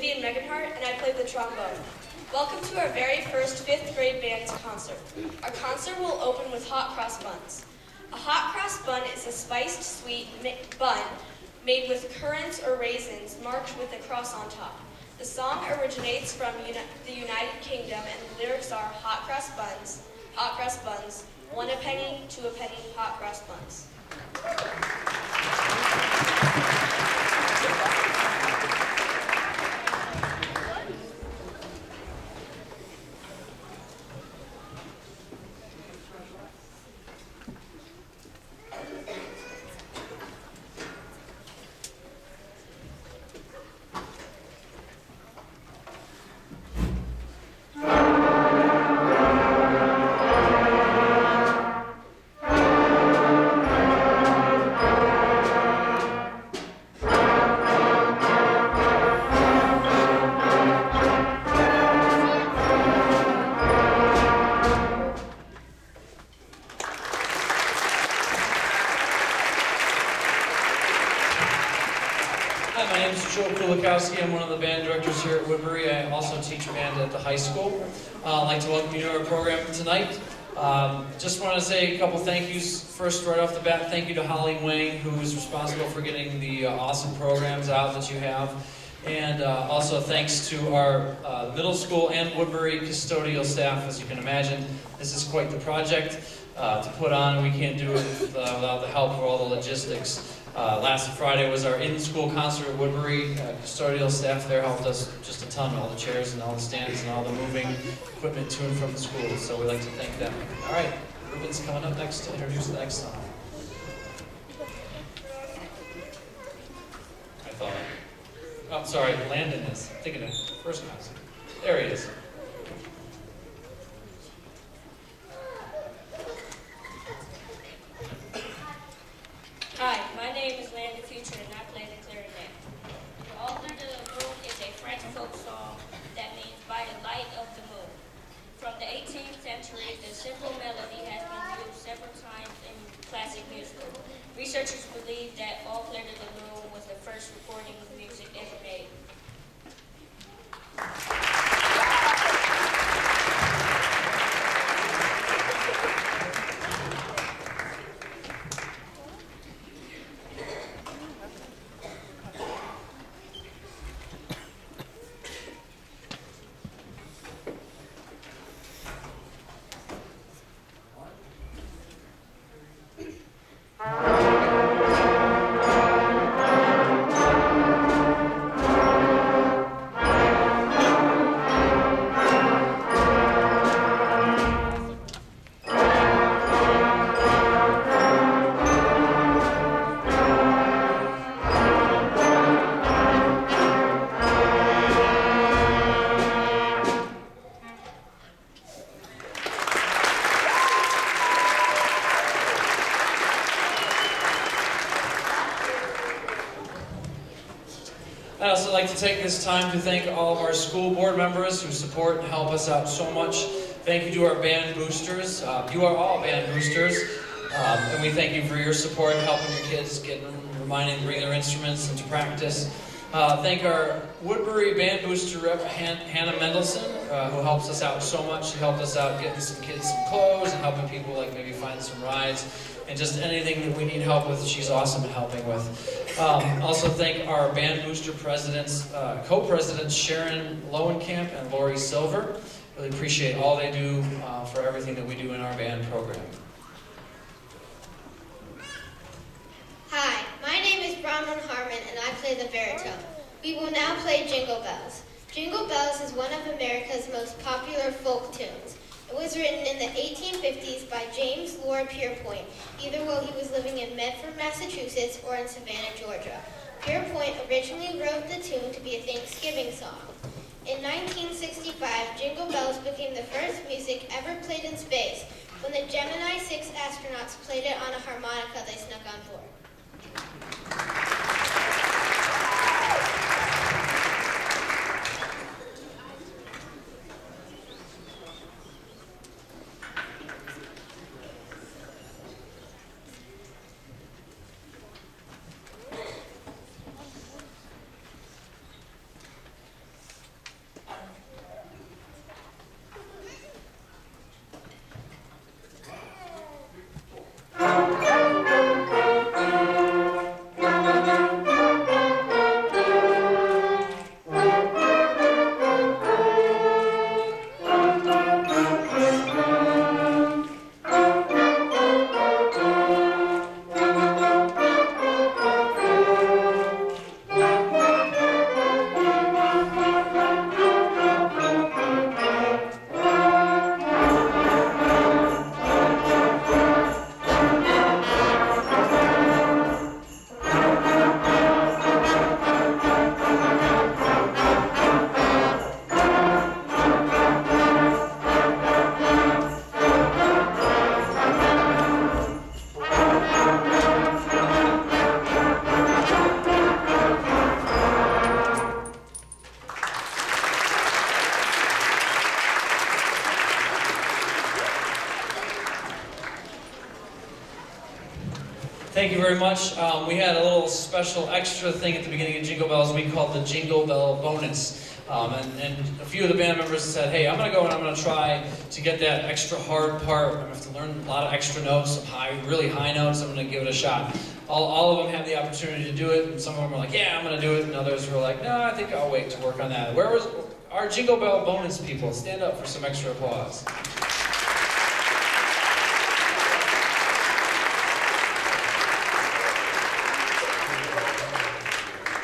Vivian Meganhart, and I play the trombone. Welcome to our very first 5th grade band concert. Our concert will open with hot cross buns. A hot cross bun is a spiced sweet bun made with currants or raisins marked with a cross on top. The song originates from the United Kingdom, and the lyrics are hot cross buns, 1 a penny, 2 a penny, hot cross buns. I'm one of the band directors here at Woodbury. I also teach band at the high school. I'd like to welcome you to our program tonight. Just want to say a couple thank yous. First, right off the bat, thank you to Holly Wang, who is responsible for getting the awesome programs out that you have. And also thanks to our middle school and Woodbury custodial staff. As you can imagine, this is quite the project to put on. We can't do it without the help of all the logistics. Last Friday was our in-school concert at Woodbury. Custodial staff there helped us just a ton, all the chairs and all the stands and all the moving equipment to and from the school. So we'd like to thank them. All right, Ruben's coming up next to introduce the next song. Oh, sorry, Landon is. I'm thinking of first concert. There he is. Hi, my name is Landon Future and I play the clarinet. All Under the Moon is a French folk song that means by the light of the moon. From the 18th century, the simple melody has been used several times in classic music. Researchers believe that All Clear to the Moon was the first recording of music ever made. I'd also like to take this time to thank all of our school board members who support and help us out so much. Thank you to our band boosters. You are all band boosters, and we thank you for your support and helping your kids reminding to bring their instruments into practice. Thank our Woodbury band booster rep, Hannah Mendelson, who helps us out so much. She helped us out getting some kids some clothes and helping people like maybe find some rides. And just anything that we need help with, she's awesome at helping with. Also thank our band booster presidents, co-presidents Sharon Lowenkamp and Lori Silver. Really appreciate all they do for everything that we do in our band program. Hi, my name is Bronwyn Harmon and I play the baritone. We will now play Jingle Bells. Jingle Bells is one of America's most popular folk tunes. It was written in the 1850s by James Lord Pierpoint, either while he was living in Medford, Massachusetts, or in Savannah, Georgia. Pierpoint originally wrote the tune to be a Thanksgiving song. In 1965, Jingle Bells became the first music ever played in space when the Gemini 6 astronauts played it on a harmonica they snuck on board. Thank you very much. We had a little special extra thing at the beginning of Jingle Bells we called the Jingle Bell Bonus. And a few of the band members said, hey, I'm going to go and I'm going to try to get that extra hard part. I'm going to have to learn a lot of extra notes, some really high notes. I'm going to give it a shot. All of them had the opportunity to do it, and some of them were like, yeah, I'm going to do it, and others were like, no, I think I'll wait to work on that. Where was our Jingle Bell Bonus people? Stand up for some extra applause.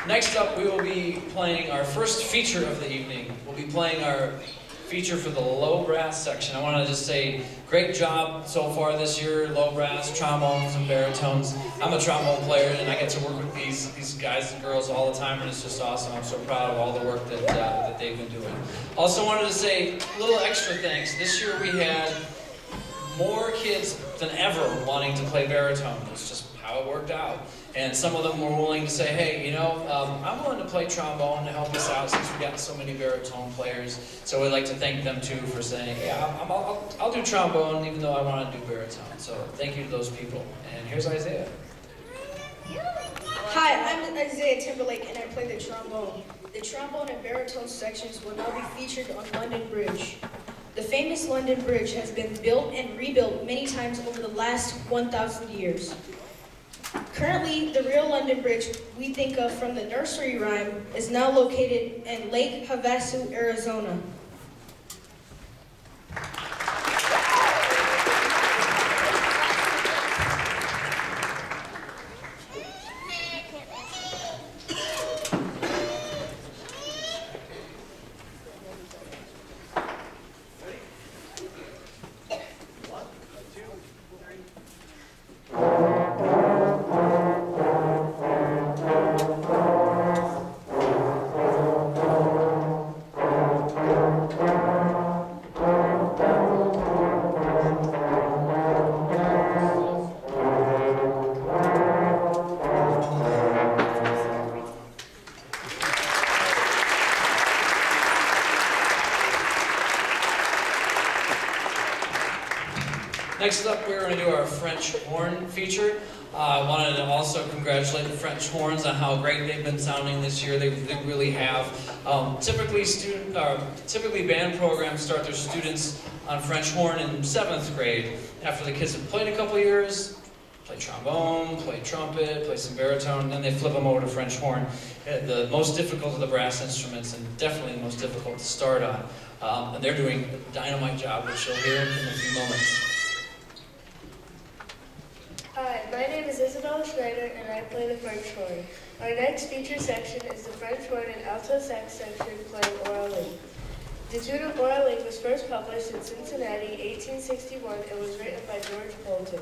Next up, we will be playing our first feature of the evening. We'll be playing our feature for the low brass section. I want to just say, great job so far this year, low brass, trombones, and baritones. I'm a trombone player, and I get to work with these guys and girls all the time, and it's just awesome. I'm so proud of all the work that they've been doing. Also wanted to say a little extra thanks. This year we had more kids than ever wanting to play baritone. It's just how it worked out. And some of them were willing to say, hey, you know, I'm willing to play trombone to help us out since we've got so many baritone players. So we'd like to thank them too for saying, yeah, I'll do trombone even though I want to do baritone. So thank you to those people. And here's Isaiah. Hi, I'm Isaiah Timberlake and I play the trombone. The trombone and baritone sections will now be featured on London Bridge. The famous London Bridge has been built and rebuilt many times over the last 1,000 years. Currently, the real London Bridge we think of from the nursery rhyme is now located in Lake Havasu, Arizona. Next up, we're going to do our French horn feature. I wanted to also congratulate the French horns on how great they've been sounding this year. They really have. Typically band programs start their students on French horn in 7th grade. After the kids have played a couple years, play trombone, play trumpet, play some baritone, and then they flip them over to French horn. The most difficult of the brass instruments and definitely the most difficult to start on. And they're doing a dynamite job, which you'll hear in a few moments. Hi, my name is Isabella Schneider and I play the French horn. Our next feature section is the French horn and alto sax section playing Oraling. The tune of Oraling was first published in Cincinnati, 1861, and was written by George Bolton.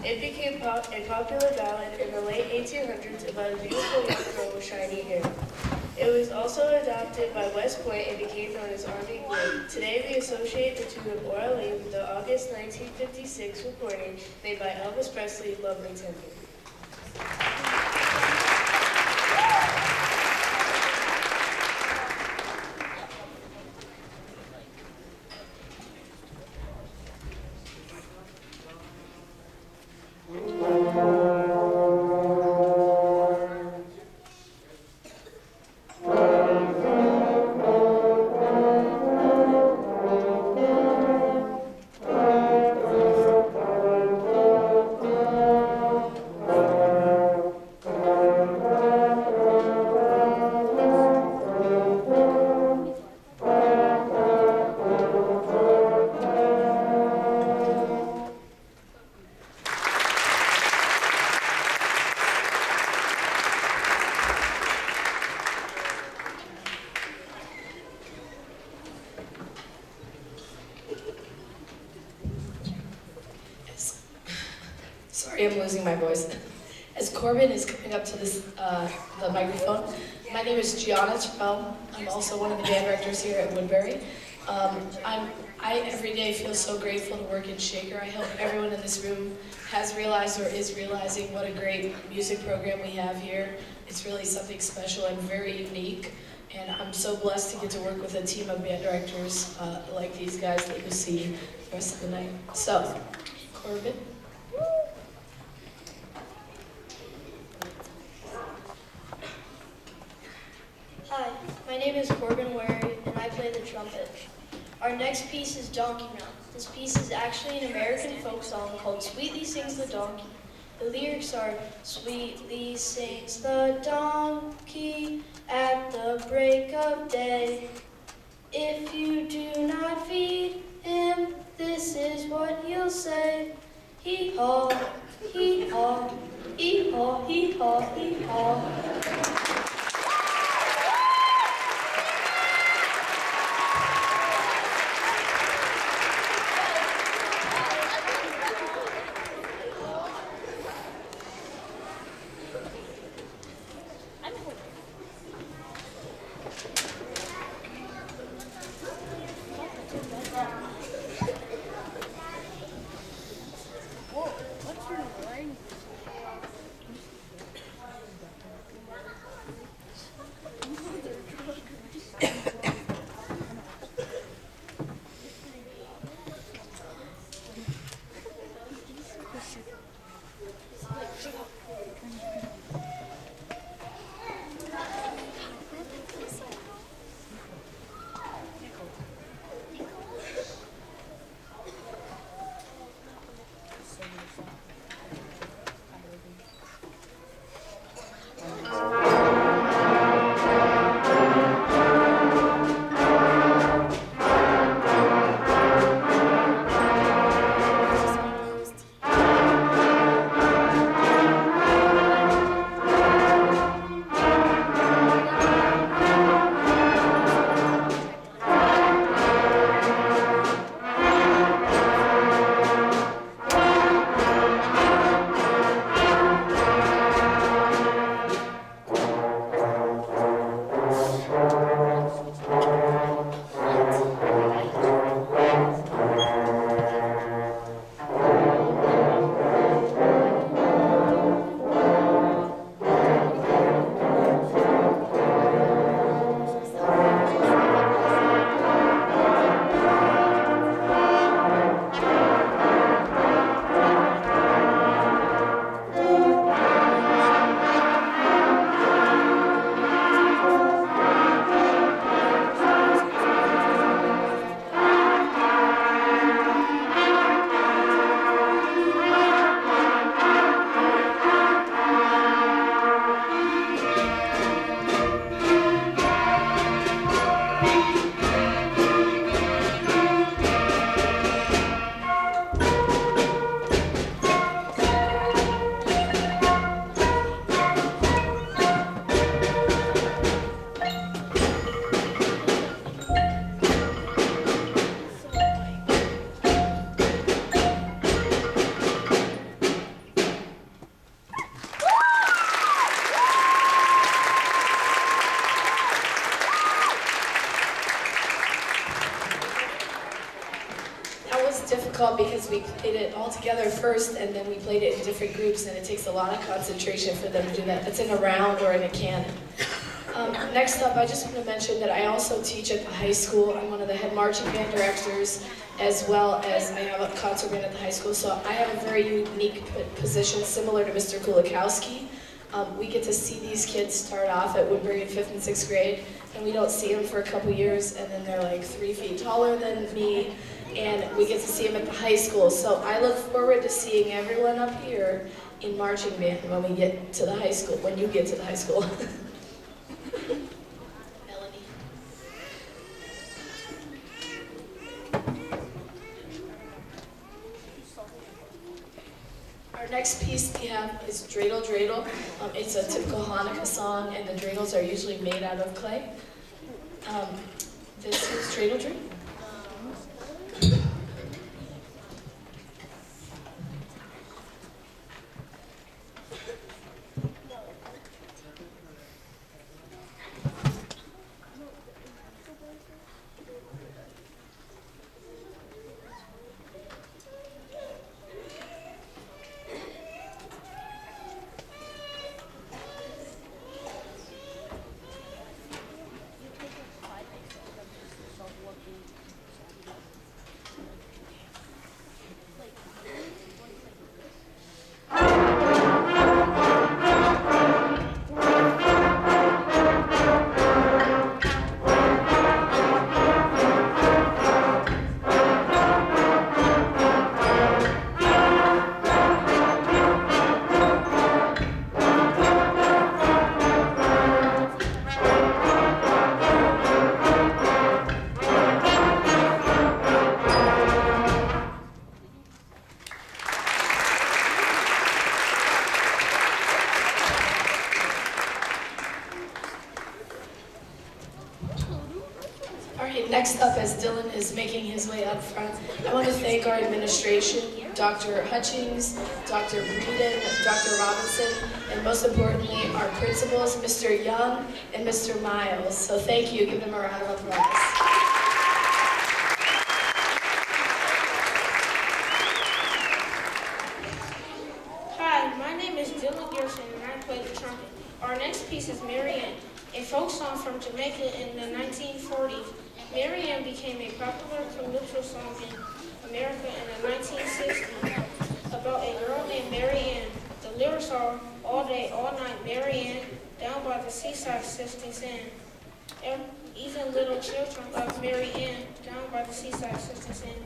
It became a popular ballad in the late 1800s about a beautiful young girl with shiny hair. It was also adopted by West Point and became known as Army Blue. Today we associate the tune of Oraling with the August 1956 recording made by Elvis Presley, Lovely Tender. Sorry, I'm losing my voice. As Corbin is coming up to the microphone, my name is Gianna Terrell. I'm also one of the band directors here at Woodbury. I every day feel so grateful to work in Shaker. I hope everyone in this room has realized or is realizing what a great music program we have here. It's really something special and very unique. And I'm so blessed to get to work with a team of band directors like these guys that you'll see the rest of the night. So, Corbin. name is Corbin Wary, and I play the trumpet. Our next piece is Donkey Now. This piece is actually an American folk song called Sweetly Sings the Donkey. The lyrics are, sweetly sings the donkey at the break of day. If you do not feed him, this is what he'll say. Hee-haw, hee-haw, hee-haw, hee-haw, hee-haw. Difficult because we played it all together first and then we played it in different groups, and it takes a lot of concentration for them to do that. It's in a round or in a canon. Next up, I just want to mention that I also teach at the high school. I'm one of the head marching band directors, as well as I have a concert band at the high school, so I have a very unique position similar to Mr. Kulikowski. We get to see these kids start off at Woodbury in 5th and 6th grade, and we don't see them for a couple years, and then they're like 3 feet taller than me, and we get to see them at the high school. So I look forward to seeing everyone up here in marching band when we get to the high school, when you get to the high school. Melanie. Our next piece we have is Dreidel Dreidel. It's a typical Hanukkah song, and the dreidels are usually made out of clay. This is Dreidel Dreidel. is making his way up front. I want to thank our administration, Dr. Hutchings, Dr. Breeden, Dr. Robinson, and most importantly, our principals, Mr. Young and Mr. Miles. So thank you. Give them a round of applause. Hi, my name is Dylan Gerson and I play the trumpet. Our next piece is Marianne, a folk song from Jamaica in the 1940s. Marianne became a popular calypso song in America in the 1960s about a girl named Marianne. The lyrics are all day, all night, Marianne, down by the seaside sifting sand. Even little children love Marianne, down by the seaside sifting sand.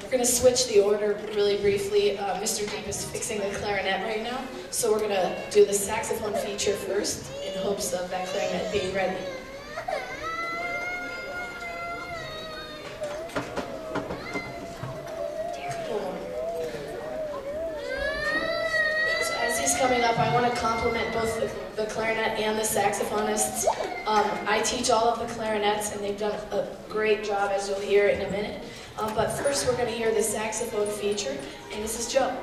We're going to switch the order really briefly. Mr. Deep is fixing the clarinet right now, so we're going to do the saxophone feature first in hopes of that clarinet being ready. So as he's coming up, I want to compliment both the clarinet and the saxophonists. I teach all of the clarinets, and they've done a great job, as you'll hear in a minute. But first we're going to hear the saxophone feature, and this is Joe.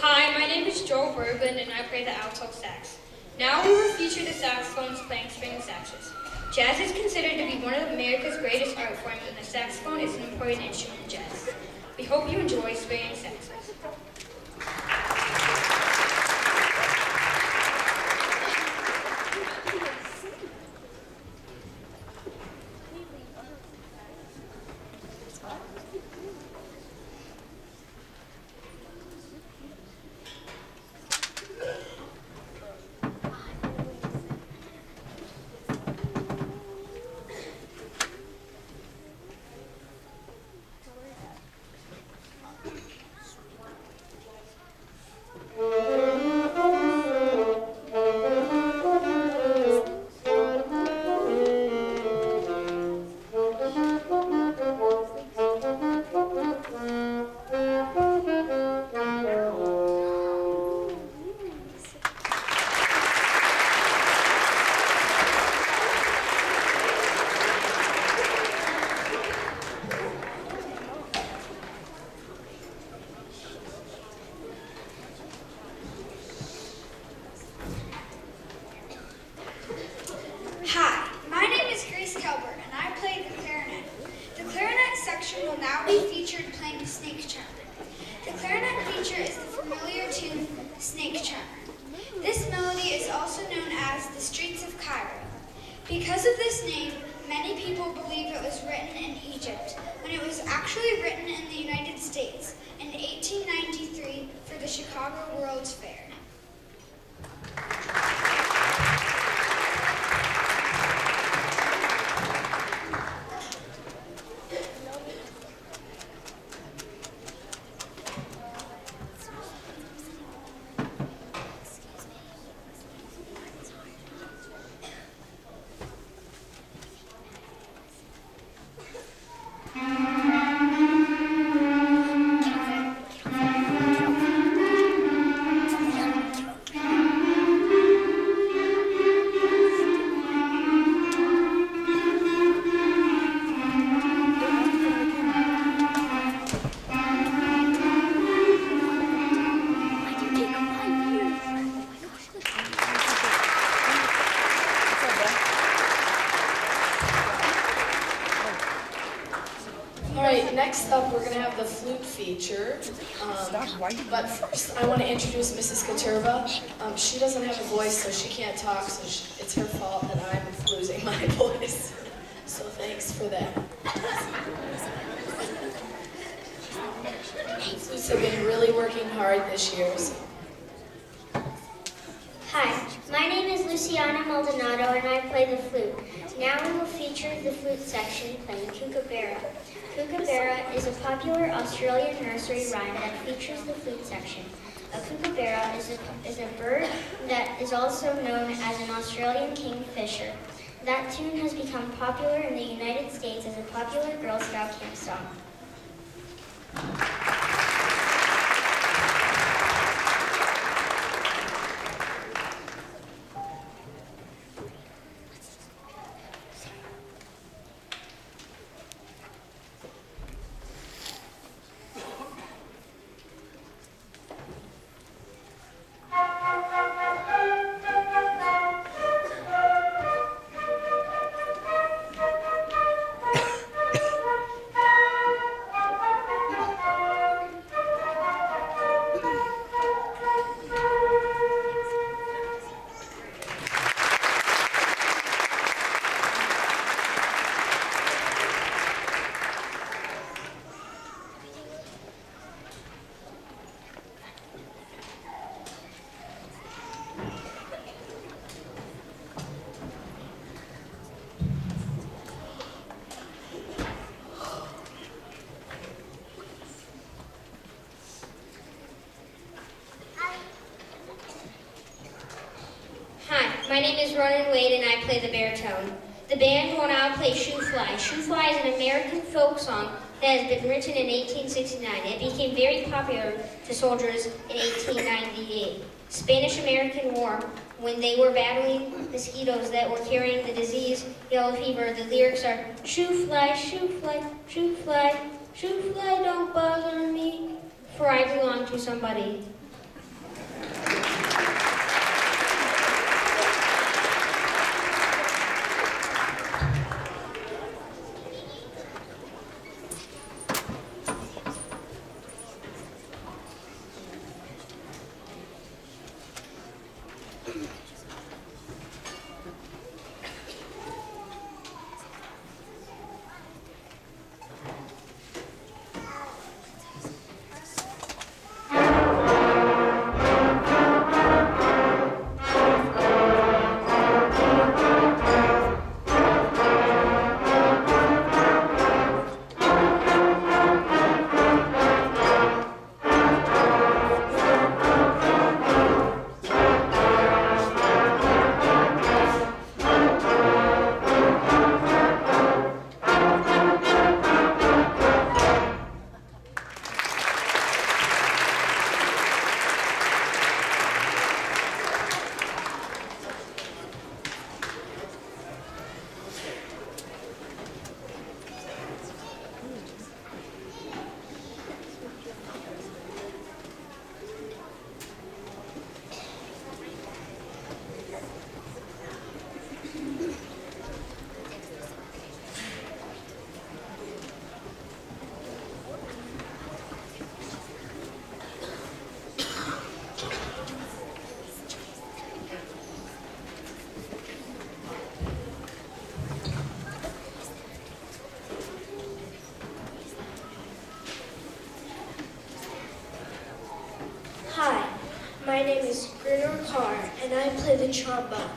Hi, my name is Joe Berglund and I play the alto sax. Now we will feature the saxophones playing string saxes. Jazz is considered to be one of America's greatest art forms, and the saxophone is an important instrument in jazz. We hope you enjoy swaying saxes. Hi, my name is Grace Kelber, and I play the clarinet. The clarinet section will now be featured playing the snake charmer. The clarinet feature is the familiar tune, Snake Charmer. This melody is also known as the Streets of Cairo. Because of this name, many people believe it was written in Egypt, when it was actually written in the United States in 1893 for the Chicago World's Fair. up, we're going to have the flute feature. But first, I want to introduce Mrs. Katerva. She doesn't have a voice, so she can't talk, so it's her fault that I'm losing my voice. So thanks for that. Flutes have been really working hard this year. So. Hi, my name is Luciana Maldonado and I play the flute. Now we will feature the flute section playing Kookaburra. Kookaburra is a popular Australian nursery rhyme that features the flute section. A kookaburra is a bird that is also known as an Australian kingfisher. That tune has become popular in the United States as a popular Girl Scout camp song. My name is Ronan Wade and I play the baritone. The band will now play Shoo Fly. Shoo Fly is an American folk song that has been written in 1869. It became very popular to soldiers in 1898. Spanish-American War, when they were battling mosquitoes that were carrying the disease yellow fever, the lyrics are, Shoo Fly, shoo fly, shoo fly, shoo fly, don't bother me, for I belong to somebody. My name is Gruner Carr, and I play the trombone.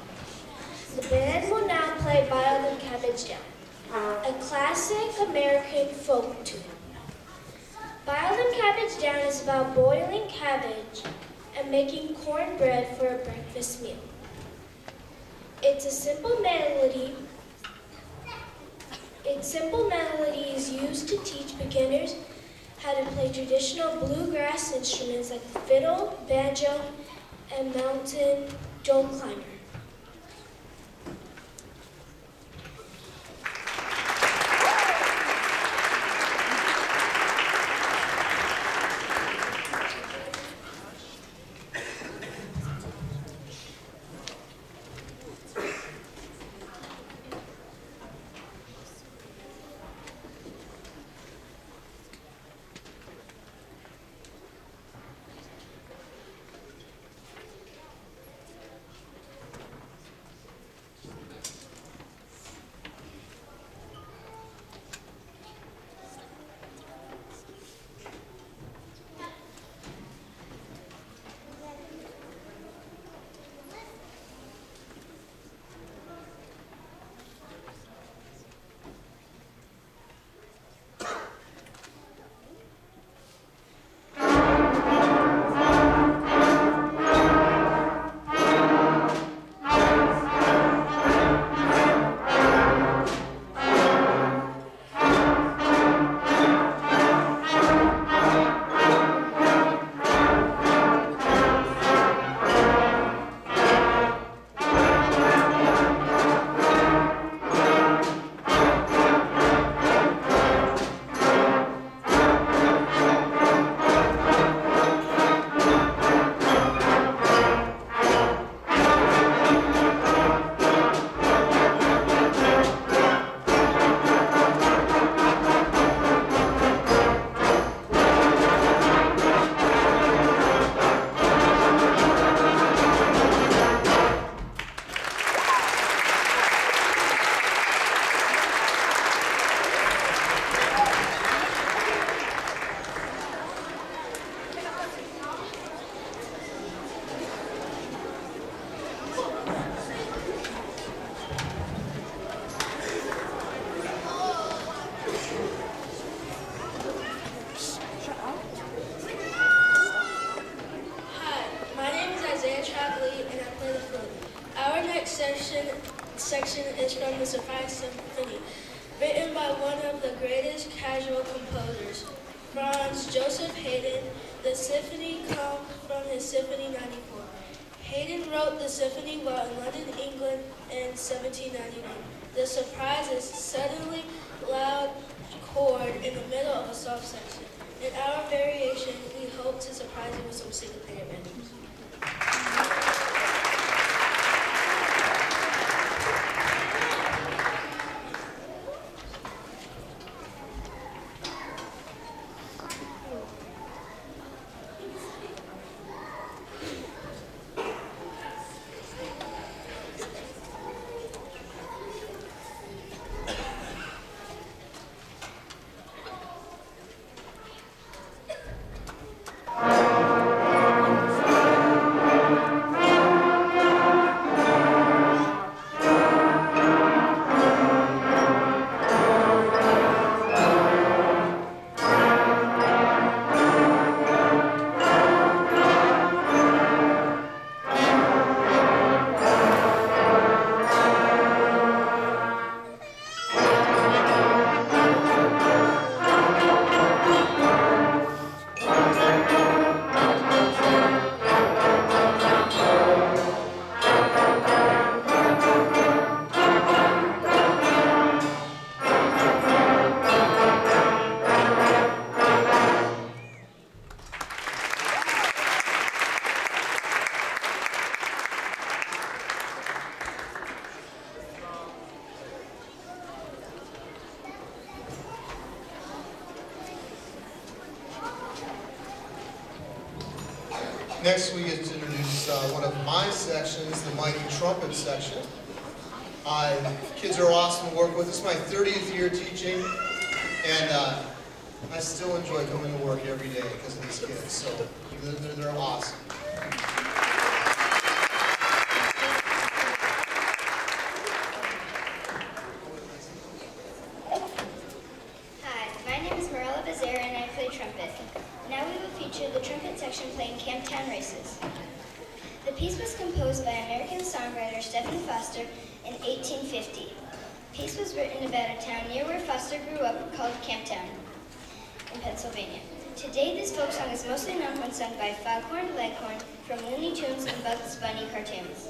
The band will now play Boil Them Cabbage Down, a classic American folk tune. Boil Them Cabbage Down is about boiling cabbage and making cornbread for a breakfast meal. Its simple melody is used to teach beginners how to play traditional bluegrass instruments like the fiddle, banjo, and mountain dome climber. Chad Lee, and I play the flute. Our next section is from the Surprise Symphony, written by one of the greatest casual composers, Franz Joseph Haydn. The symphony comes from his Symphony 94. Haydn wrote the symphony while in London, England in 1791. The surprise is suddenly loud chord in the middle of a soft section. In our variation, we hope to surprise you with some syncopated melodies. Next, we get to introduce one of my sections, the Mighty Trumpet section. Kids are awesome to work with. This is my 30th year teaching, and I still enjoy coming to work every day because of these kids. So they're awesome. Hi, my name is Marilla Becerra and I play trumpet. Now we will feature the trumpet section playing Camptown Races. The piece was composed by American songwriter Stephen Foster in 1850. The piece was written about a town near where Foster grew up called Camptown in Pennsylvania. Today, this folk song is mostly known when sung by Foghorn Leghorn from Looney Tunes and Bugs Bunny cartoons.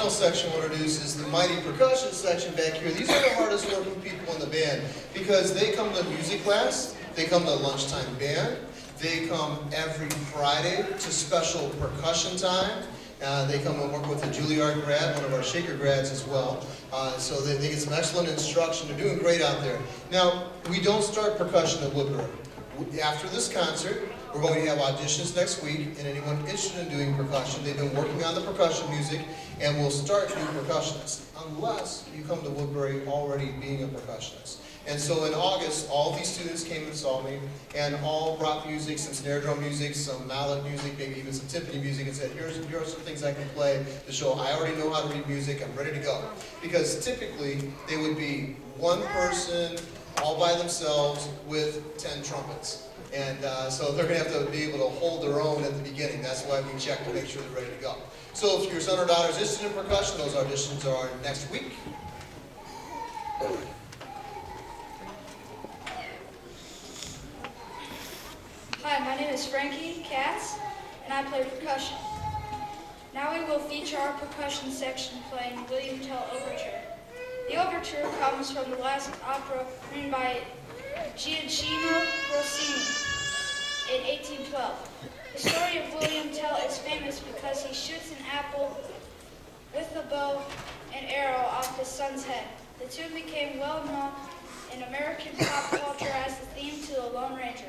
Section we'll introduce is the Mighty Percussion section back here. These are the hardest working people in the band because they come to music class, they come to lunchtime band, they come every Friday to special percussion time. They come and work with the Juilliard grad, one of our Shaker grads as well. So they get some excellent instruction. They're doing great out there. Now, we don't start percussion at Woodbury. After this concert, we're going to have auditions next week, and anyone interested in doing percussion, they've been working on the percussion music, and we'll start new percussionists, unless you come to Woodbury already being a percussionist. And so in August, all these students came and saw me, and all brought music, some snare drum music, some mallet music, maybe even some timpani music, and said, here are some things I can play to show I already know how to read music, I'm ready to go. Because typically, they would be one person, all by themselves, with 10 trumpets. And so they're going to have to be able to hold their own at the beginning. That's why we check to make sure they're ready to go. So if your son or daughter is interested in percussion, those auditions are next week. Hi, my name is Frankie Katz, and I play percussion. Now we will feature our percussion section playing William Tell Overture. The overture comes from the last opera written by Gioacchino Rossini in 1812. The story of William Tell is famous because he shoots an apple with a bow and arrow off his son's head. The tune became well known in American pop culture as the theme to The Lone Ranger.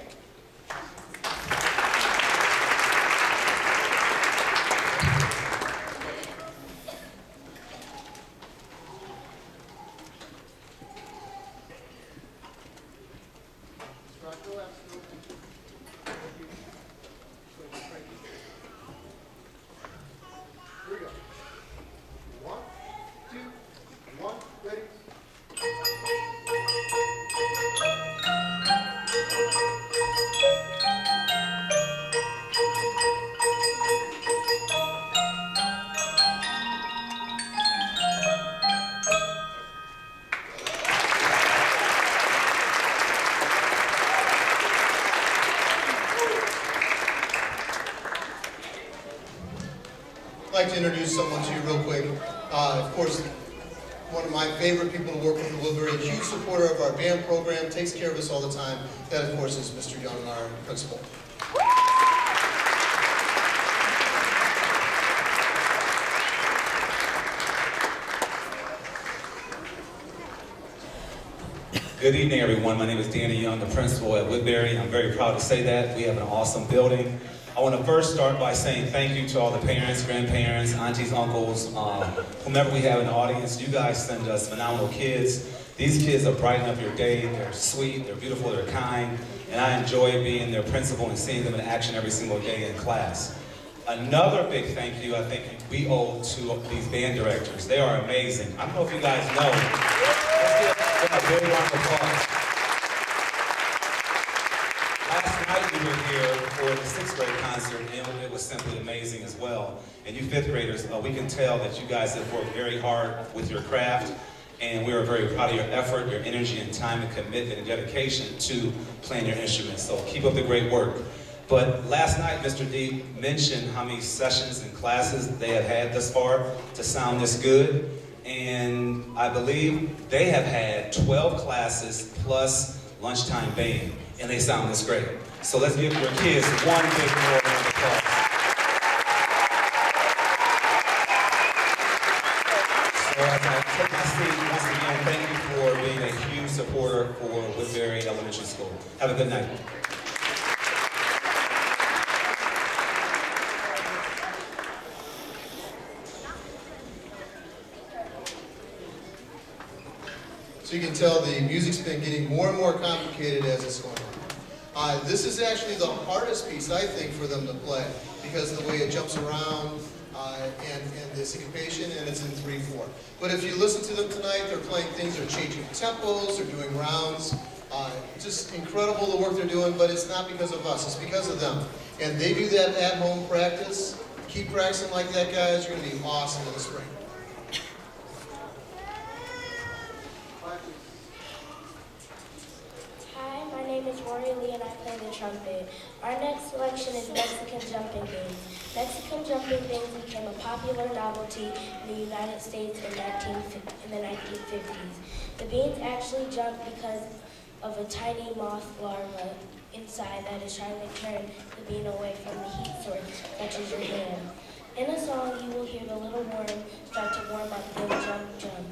I'd like to introduce someone to you real quick. Of course, one of my favorite people to work with at Woodbury, a huge supporter of our band program, takes care of us all the time. That, of course, is Mr. Young, our principal. Good evening, everyone. My name is Danny Young, the principal at Woodbury. I'm very proud to say that. We have an awesome building. I want to first start by saying thank you to all the parents, grandparents, aunties, uncles, whomever we have in the audience. You guys send us phenomenal kids. These kids are brightening up your day. They're sweet, they're beautiful, they're kind, and I enjoy being their principal and seeing them in action every single day in class. Another big thank you, I think, we owe to these band directors. They are amazing. I don't know if you guys know. Let's give them a big round of applause. Last night we were here for the 6th grade concert, and it was simply amazing as well. And you 5th graders, we can tell that you guys have worked very hard with your craft, and we are very proud of your effort, your energy, and time, and commitment, and dedication to playing your instruments. So keep up the great work. But last night, Mr. D mentioned how many sessions and classes they have had thus far to sound this good. And I believe they have had 12 classes plus lunchtime band, and they sound this great. So let's give your kids one big round of applause. So as I take my seat, once again, thank you for being a huge supporter for Woodbury Elementary School. Have a good night. So you can tell the music's been getting more and more complicated as it's going on. This is actually the hardest piece, I think, for them to play because of the way it jumps around and the syncopation, and it's in 3/4. But if you listen to them tonight, they're playing things, they're changing tempos, they're doing rounds. Just incredible the work they're doing, but it's not because of us, it's because of them. And they do that at-home practice. Keep practicing like that, guys. You're going to be awesome in the spring. Hi, my name is Rory Lee and I play the trumpet. Our next selection is Mexican jumping beans. Mexican jumping beans became a popular novelty in the United States in the 1950s. The beans actually jump because of a tiny moth larva inside that is trying to turn the bean away from the heat source, such as your hand. In a song, you will hear the little worm start to warm up, then jump, jump.